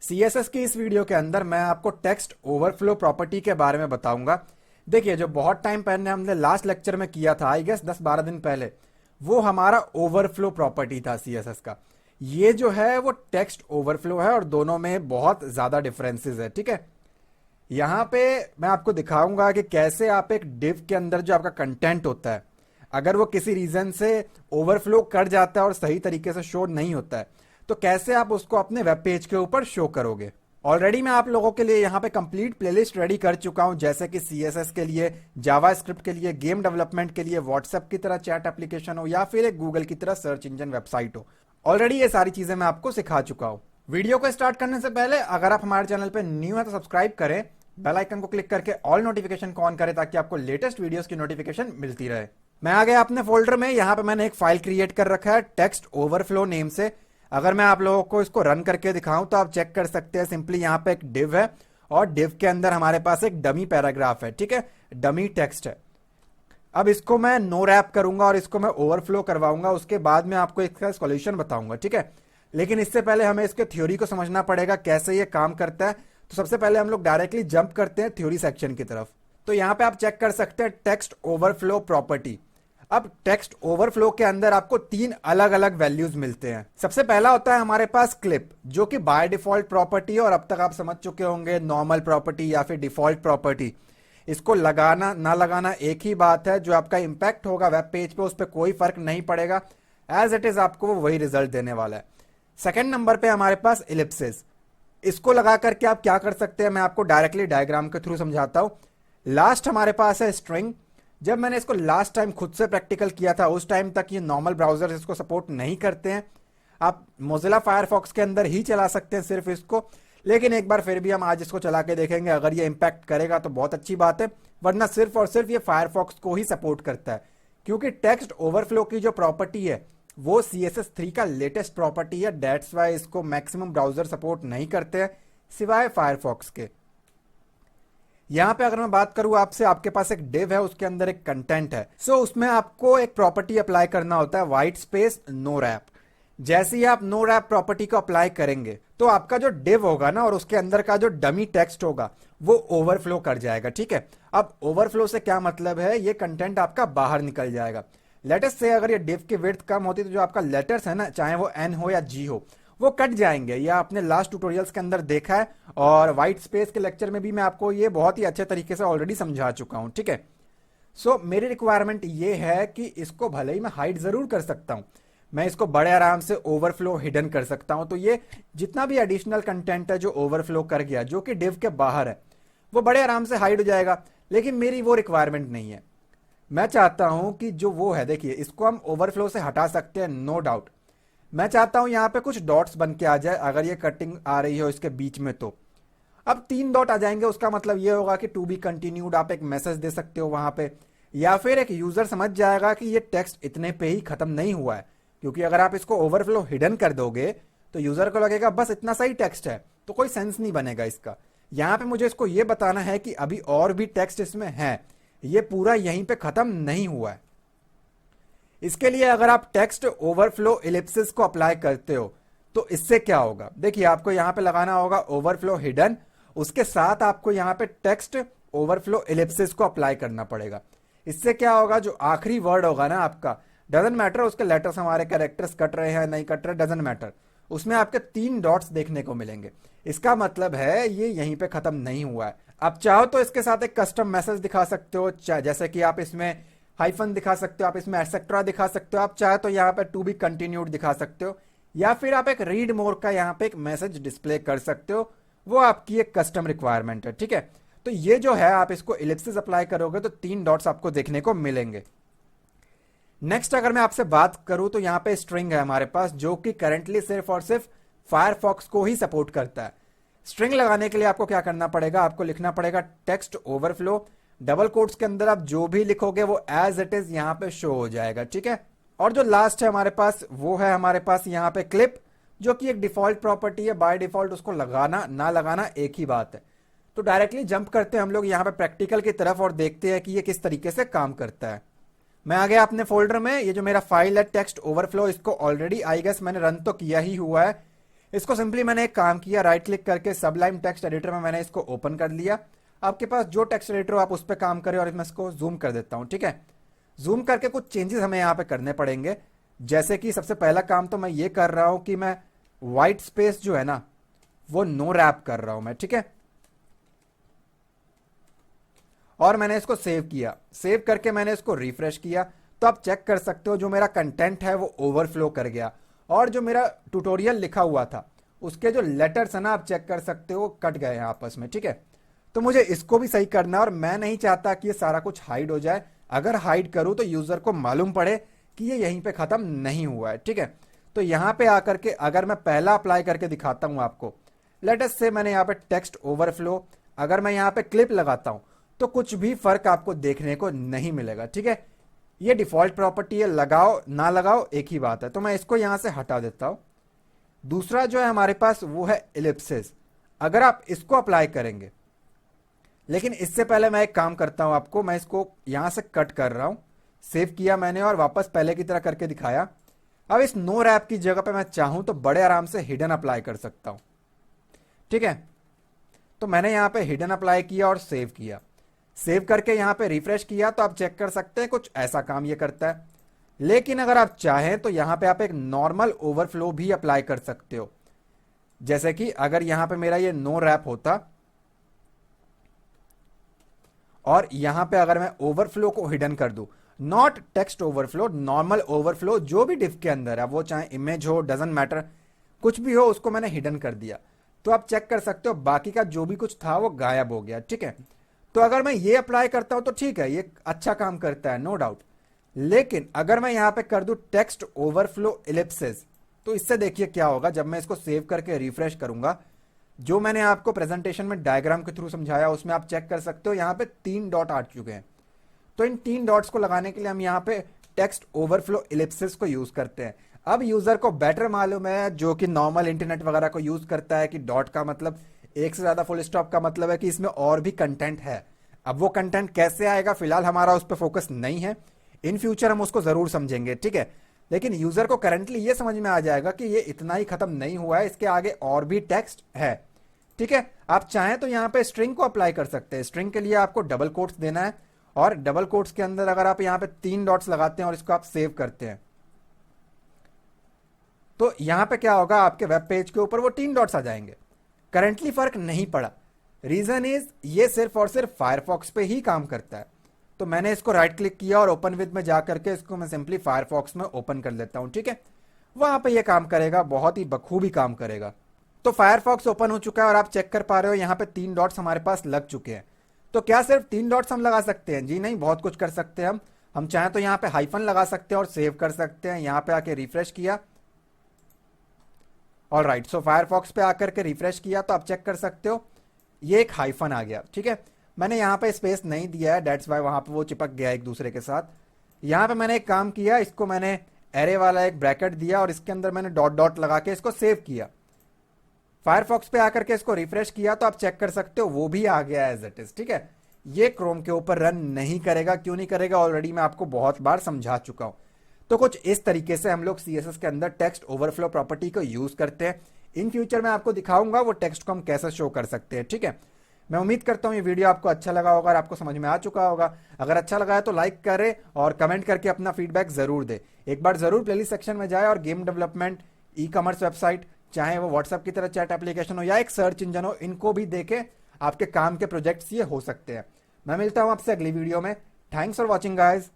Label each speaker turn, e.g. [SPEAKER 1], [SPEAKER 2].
[SPEAKER 1] CSS की इस video के अंदर मैं आपको टेक्स्ट ओवरफ्लो प्रॉपर्टी के बारे में बताऊंगा। देखिए, जो बहुत टाइम पहले हमने लास्ट लेक्चर में किया था, आई गेस 10-12 दिन पहले, वो हमारा ओवरफ्लो प्रॉपर्टी था CSS का। ये जो है वो टेक्स्ट ओवरफ्लो है और दोनों में बहुत ज्यादा डिफरेंसेस है। ठीक है, यहां पे मैं आपको दिखाऊंगा कि कैसे आप एक डिव के अंदर जो आपका कंटेंट होता है, अगर वो किसी रीजन से ओवरफ्लो कर जाता है और सही तरीके से शो नहीं होता है, तो कैसे आप उसको अपने वेब पेज के ऊपर शो करोगे। ऑलरेडी मैं आप लोगों के लिए यहाँ पे कंप्लीट प्लेलिस्ट रेडी कर चुका हूं, जैसे कि CSS के लिए, जावास्क्रिप्ट के लिए, गेम डेवलपमेंट के लिए, व्हाट्सएप की तरह चैट एप्लीकेशन हो या फिर एक गूगल की तरह सर्च इंजन वेबसाइट हो। ऑलरेडी ये सारी चीजें मैं आपको सिखा चुका हूं। वीडियो को स्टार्ट करने से पहले अगर आप हमारे चैनल पर न्यू है तो सब्सक्राइब करें, बेल आइकन को क्लिक करके ऑल नोटिफिकेशन को ऑन करें ताकि आपको लेटेस्ट वीडियोस की नोटिफिकेशन मिलती रहे। मैं आ गया अपने फोल्डर में। यहाँ पे मैंने एक फाइल क्रिएट कर रखा है टेक्स्ट ओवरफ्लो नेम से। अगर मैं आप लोगों को इसको रन करके दिखाऊं तो आप चेक कर सकते हैं। सिंपली यहाँ पे एक डिव है और डिव के अंदर हमारे पास एक डमी पैराग्राफ है। ठीक है, डमी टेक्स्ट है। अब इसको मैं नो रैप करूंगा और इसको मैं ओवरफ्लो करवाऊंगा। उसके बाद में आपको इसका सॉल्यूशन बताऊंगा। ठीक है, लेकिन इससे पहले हमें इसके थ्योरी को समझना पड़ेगा, कैसे ये काम करता है। तो सबसे पहले हम लोग डायरेक्टली जंप करते हैं थ्योरी सेक्शन की तरफ। तो यहाँ पे आप चेक कर सकते हैं टेक्स्ट ओवरफ्लो प्रॉपर्टी। अब टेक्स्ट ओवरफ्लो के अंदर आपको 3 अलग अलग वैल्यूज मिलते हैं। सबसे पहला होता है हमारे पास क्लिप, जो कि बाय डिफॉल्ट प्रॉपर्टी है और अब तक आप समझ चुके होंगे नॉर्मल प्रॉपर्टी या फिर डिफॉल्ट प्रॉपर्टी। इसको लगाना ना लगाना एक ही बात है। जो आपका इंपैक्ट होगा वेब पेज पे, उस पर कोई फर्क नहीं पड़ेगा। एज इट इज आपको वो वही रिजल्ट देने वाला है। सेकेंड नंबर पे हमारे पास इलिप्सिस। इसको लगा करके आप क्या कर सकते हैं, मैं आपको डायरेक्टली डायग्राम के थ्रू समझाता हूं। लास्ट हमारे पास है स्ट्रिंग। जब मैंने इसको लास्ट टाइम खुद से प्रैक्टिकल किया था, उस टाइम तक ये नॉर्मल ब्राउजर इसको सपोर्ट नहीं करते हैं। आप मोजिला फायरफॉक्स के अंदर ही चला सकते हैं सिर्फ इसको। लेकिन एक बार फिर भी हम आज इसको चला के देखेंगे। अगर ये इंपैक्ट करेगा तो बहुत अच्छी बात है, वरना सिर्फ और सिर्फ ये फायरफॉक्स को ही सपोर्ट करता है। क्योंकि टेक्स्ट ओवरफ्लो की जो प्रॉपर्टी है वो CSS 3 का लेटेस्ट प्रॉपर्टी है। दैट्स वाई इसको मैक्सिमम ब्राउजर सपोर्ट नहीं करते हैं सिवाय फायरफॉक्स के। यहां पे अगर मैं बात करूं आपसे, आपके पास एक डिव है, उसके अंदर एक कंटेंट है। उसमें आपको एक प्रॉपर्टी अप्लाई करना होता है, व्हाइट स्पेस नो रैप। जैसे ही आप नो रैप प्रॉपर्टी को अप्लाई करेंगे तो आपका जो डिव होगा ना, और उसके अंदर का जो डमी टेक्स्ट होगा, वो ओवरफ्लो कर जाएगा। ठीक है, अब ओवरफ्लो से क्या मतलब है, ये कंटेंट आपका बाहर निकल जाएगा। लेटेस्ट से अगर ये डिव की विड्थ कम होती तो जो आपका लेटर्स है ना, चाहे वो N हो या G हो, वो कट जाएंगे। ये आपने लास्ट ट्यूटोरियल्स के अंदर देखा है और व्हाइट स्पेस के लेक्चर में भी मैं आपको ये बहुत ही अच्छे तरीके से ऑलरेडी समझा चुका हूं। ठीक है, मेरी रिक्वायरमेंट ये है कि इसको भले ही मैं हाइड जरूर कर सकता हूं, मैं इसको बड़े आराम से ओवरफ्लो हिडन कर सकता हूं। तो ये जितना भी एडिशनल कंटेंट है जो ओवरफ्लो कर गया, जो कि डिव के बाहर है, वो बड़े आराम से हाइड हो जाएगा। लेकिन मेरी वो रिक्वायरमेंट नहीं है। मैं चाहता हूं कि जो वो है, देखिए इसको हम ओवरफ्लो से हटा सकते हैं, नो डाउट। मैं चाहता हूं यहां पे कुछ डॉट्स बन के आ जाए। अगर ये कटिंग आ रही हो इसके बीच में, तो अब 3 डॉट आ जाएंगे। उसका मतलब ये होगा कि टू बी कंटिन्यूड, आप एक मैसेज दे सकते हो वहां पे, या फिर एक यूजर समझ जाएगा कि ये टेक्स्ट इतने पे ही खत्म नहीं हुआ है। क्योंकि अगर आप इसको ओवरफ्लो हिडन कर दोगे तो यूजर को लगेगा बस इतना सही टेक्स्ट है, तो कोई सेंस नहीं बनेगा इसका। यहां पे मुझे इसको ये बताना है कि अभी और भी टेक्स्ट इसमें है, ये पूरा यहीं पे खत्म नहीं हुआ है। इसके लिए अगर आप टेक्स्ट ओवरफ्लो इलिप्सिस को अप्लाई करते हो तो इससे क्या होगा, देखिए आपको यहां पे लगाना होगा ओवरफ्लो हिडन, उसके साथ आपको यहां पे टेक्स्ट ओवरफ्लो इलिप्सिस को अप्लाई करना पड़ेगा। इससे क्या होगा, जो आखिरी वर्ड होगा ना आपका, डजंट मैटर उसके लेटर्स, हमारे कैरेक्टर्स कट रहे हैं नहीं कट रहे, डजंट मैटर, उसमें आपके 3 डॉट्स देखने को मिलेंगे। इसका मतलब है ये यहीं पे खत्म नहीं हुआ है। आप चाहो तो इसके साथ एक कस्टम मैसेज दिखा सकते हो, जैसे कि आप इसमें हाइफन दिखा सकते हो, आप इसमें एटसेट्रा दिखा सकते हो, आप चाहे तो यहाँ पे टू बी कंटिन्यूड दिखा सकते हो, या फिर आप एक रीड मोर का यहाँ पे एक मैसेज डिस्प्ले कर सकते हो। वो आपकी एक कस्टम रिक्वायरमेंट है। ठीक है, तो ये जो है, आप इसको इलिप्सिस अप्लाई करोगे तो 3 डॉट्स आपको देखने को मिलेंगे। नेक्स्ट अगर मैं आपसे बात करूं तो यहाँ पे स्ट्रिंग है हमारे पास, जो कि करंटली सिर्फ और सिर्फ फायरफॉक्स को ही सपोर्ट करता है। स्ट्रिंग लगाने के लिए आपको क्या करना पड़ेगा, आपको लिखना पड़ेगा टेक्स्ट ओवरफ्लो, डबल कोट्स के अंदर आप जो भी लिखोगे वो एज इट इज यहां पे शो हो जाएगा। ठीक है, और जो लास्ट है हमारे पास, वो है हमारे पास यहाँ पे क्लिप, जो कि एक डिफॉल्ट प्रॉपर्टी है। बाय डिफॉल्ट उसको लगाना ना लगाना एक ही बात है। तो डायरेक्टली जंप करते हैं हम लोग यहाँ पे प्रैक्टिकल की तरफ और देखते हैं कि ये किस तरीके से काम करता है। मैं आ गया अपने फोल्डर में। ये जो मेरा फाइल है टेक्स्ट ओवरफ्लो, इसको ऑलरेडी आई गेस मैंने रन तो किया ही हुआ है। इसको सिंपली मैंने एक काम किया, राइट क्लिक करके सबलाइम टेक्स्ट एडिटर में मैंने इसको ओपन कर लिया। आपके पास जो टेक्स्ट एडिटर हो आप उस पर काम करें, और मैं इसको जूम कर देता हूं। ठीक है, जूम करके कुछ चेंजेस हमें यहां पे करने पड़ेंगे। जैसे कि सबसे पहला काम तो मैं ये कर रहा हूं कि मैं व्हाइट स्पेस जो है ना वो नो रैप कर रहा हूं मैं। ठीक है, और मैंने इसको सेव किया। सेव करके मैंने इसको रिफ्रेश किया, तो आप चेक कर सकते हो जो मेरा कंटेंट है वो ओवरफ्लो कर गया, और जो मेरा ट्यूटोरियल लिखा हुआ था उसके जो लेटर्स है ना आप चेक कर सकते हो कट गए हैं आपस में। ठीक है, तो मुझे इसको भी सही करना है, और मैं नहीं चाहता कि ये सारा कुछ हाइड हो जाए। अगर हाइड करूं तो यूजर को मालूम पड़े कि ये यहीं पे खत्म नहीं हुआ है। ठीक है, तो यहां पे आकर के अगर मैं पहला अप्लाई करके दिखाता हूं आपको, लेटेस्ट से मैंने यहां पे टेक्स्ट ओवरफ्लो, अगर मैं यहां पे क्लिप लगाता हूं तो कुछ भी फर्क आपको देखने को नहीं मिलेगा। ठीक है, ये डिफॉल्ट प्रॉपर्टी है, लगाओ ना लगाओ एक ही बात है, तो मैं इसको यहां से हटा देता हूं। दूसरा जो है हमारे पास वो है इलिप्सिस। अगर आप इसको अप्लाई करेंगे, लेकिन इससे पहले मैं एक काम करता हूं आपको, मैं इसको यहां से कट कर रहा हूं। सेव किया मैंने और वापस पहले की तरह करके दिखाया। अब इस नो रैप की जगह पे मैं चाहूं तो बड़े आराम से हिडन अप्लाई कर सकता हूं। ठीक है, तो मैंने यहां पे हिडन अप्लाई किया और सेव किया। सेव करके यहां पे रिफ्रेश किया तो आप चेक कर सकते हैं कुछ ऐसा काम ये करता है। लेकिन अगर आप चाहें तो यहां पे आप एक नॉर्मल ओवरफ्लो भी अप्लाई कर सकते हो। जैसे कि अगर यहां पे मेरा ये नो रैप होता और यहां पे अगर मैं ओवरफ्लो को हिडन कर दूं, not text overflow, normal overflow जो भी डिफ के अंदर है, वो चाहे इमेज हो, डजंट मैटर, कुछ भी हो, उसको मैंने हिडन कर दिया, तो आप चेक कर सकते हो बाकी का जो भी कुछ था वो गायब हो गया। ठीक है, तो अगर मैं ये अप्लाई करता हूं तो ठीक है, ये अच्छा काम करता है, नो डाउट। लेकिन अगर मैं यहां पे कर दूं टेक्स्ट ओवरफ्लो इलिप्सिस, तो इससे देखिए क्या होगा। जब मैं इसको सेव करके रिफ्रेश करूंगा, जो मैंने आपको प्रेजेंटेशन में डायग्राम के थ्रू समझाया उसमें आप चेक कर सकते हो यहां पे 3 डॉट आ चुके हैं। तो इन 3 डॉट्स को लगाने के लिए हम यहां पे टेक्स्ट ओवरफ्लो इलिप्सिस को यूज करते हैं। अब यूजर को बेटर मालूम है, जो कि नॉर्मल इंटरनेट वगैरह को यूज करता है, कि डॉट का मतलब एक से ज्यादा फुल स्टॉप का मतलब है कि इसमें और भी कंटेंट है। अब वो कंटेंट कैसे आएगा फिलहाल हमारा उस पर फोकस नहीं है, इन फ्यूचर हम उसको जरूर समझेंगे। ठीक है, लेकिन यूजर को करंटली ये समझ में आ जाएगा कि ये इतना ही खत्म नहीं हुआ है, इसके आगे और भी टेक्स्ट है। ठीक है, आप चाहें तो यहां पे स्ट्रिंग को अप्लाई कर सकते हैं। स्ट्रिंग के लिए आपको डबल कोट्स देना है, और डबल कोट्स के अंदर अगर आप यहां पे 3 डॉट्स लगाते हैं और इसको आप सेव करते हैं, तो यहां पे क्या होगा, आपके वेब पेज के ऊपर वो 3 डॉट्स आ जाएंगे। करंटली फर्क नहीं पड़ा। रीजन इज ये सिर्फ और सिर्फ फायरफॉक्स पे ही काम करता है। तो मैंने इसको राइट क्लिक किया और ओपन विद में जाकर के इसको मैं सिंपली फायरफॉक्स में ओपन कर लेता हूं। ठीक है, वहां पे ये काम करेगा, बहुत ही बखूबी काम करेगा। तो फायरफॉक्स ओपन हो चुका है और आप चेक कर पा रहे हो यहाँ पे 3 डॉट्स हमारे पास लग चुके हैं। तो क्या सिर्फ 3 डॉट्स हम लगा सकते हैं? जी नहीं, बहुत कुछ कर सकते हैं हम चाहें तो यहाँ पे हाइफन लगा सकते हैं और सेव कर सकते हैं। यहाँ पे आके रिफ्रेश किया, ऑल राइट, सो फायरफॉक्स पे आकर के रिफ्रेश किया तो आप चेक कर सकते हो ये एक हाइफन आ गया। ठीक है, मैंने यहाँ पे स्पेस नहीं दिया है, डेट्स वाई वहां पे वो चिपक गया एक दूसरे के साथ। यहाँ पे मैंने एक काम किया, इसको मैंने एरे वाला एक ब्रैकेट दिया और इसके अंदर मैंने डॉट डॉट लगा के इसको सेव किया। फायरफॉक्स पे आकर के इसको रिफ्रेश किया तो आप चेक कर सकते हो वो भी आ गया एज इट इज। ठीक है, ये क्रोम के ऊपर रन नहीं करेगा। क्यों नहीं करेगा? ऑलरेडी मैं आपको बहुत बार समझा चुका हूं। तो कुछ इस तरीके से हम लोग सीएसएस के अंदर टेक्स्ट ओवरफ्लो प्रॉपर्टी को यूज करते हैं। इन फ्यूचर में आपको दिखाऊंगा वो टेक्स्ट को हम कैसे शो कर सकते हैं। ठीक है, मैं उम्मीद करता हूं ये वीडियो आपको अच्छा लगा होगा और आपको समझ में आ चुका होगा। अगर अच्छा लगा है तो लाइक करें और कमेंट करके अपना फीडबैक जरूर दे। एक बार जरूर प्लेलिस्ट सेक्शन में जाए और game development, e commerce website, चाहे वो व्हाट्सएप की तरह चैट एप्लीकेशन हो या एक सर्च इंजन हो, इनको भी देखें। आपके काम के प्रोजेक्ट्स ये हो सकते हैं। मैं मिलता हूं आपसे अगली वीडियो में। Thanks for watching guys.